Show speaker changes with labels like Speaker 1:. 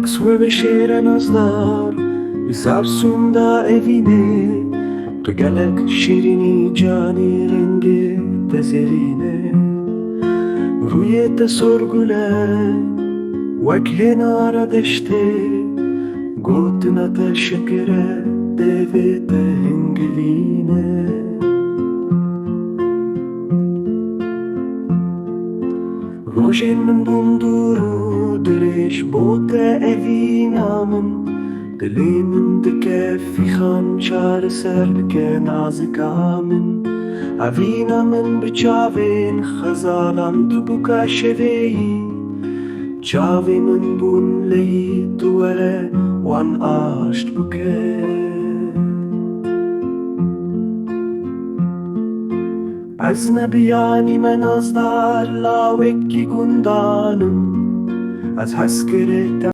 Speaker 1: Nexwe veşêre nazdar, isar sûnda evînê. Tu gelek şîrînî canê rengê te zêrînê. Rûyê te sorgule wek hênara deştê. Gotina te şekire devê te hingivîne. Rojên min bundur û dirêj bo te evîna min. Dilê min dike fîxan çareser dike nazika min. Evîna min biçavên xezalan tu bûka şevê. Çavê min bûn lehî tu were wan aşt bûke. Ez nebiyanîme nazdar lawekî gundanım. Ez heskirê te